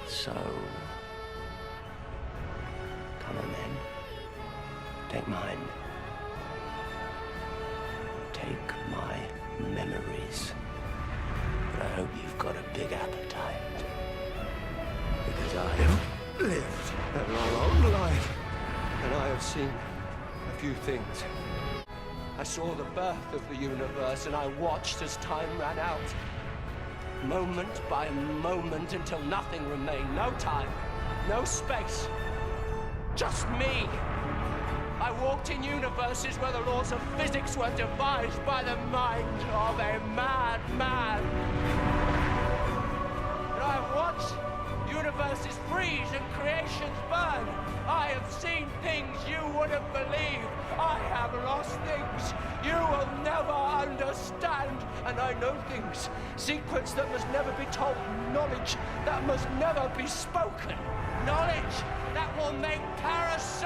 So, come on then. Take mine. Take my memories. But I hope you've got a big appetite. Because I have lived a long life, and I have seen a few things. I saw the birth of the universe, and I watched as time ran out. Moment by moment until nothing remained. No time, no space. Just me. I walked in universes where the laws of physics were devised by the mind of a madman. And I have watched universes freeze and creations burn. I have seen things you wouldn't believe. I have lost things you will never understand. And I know things, secrets that must never be told, knowledge that must never be spoken, knowledge that will make Parasite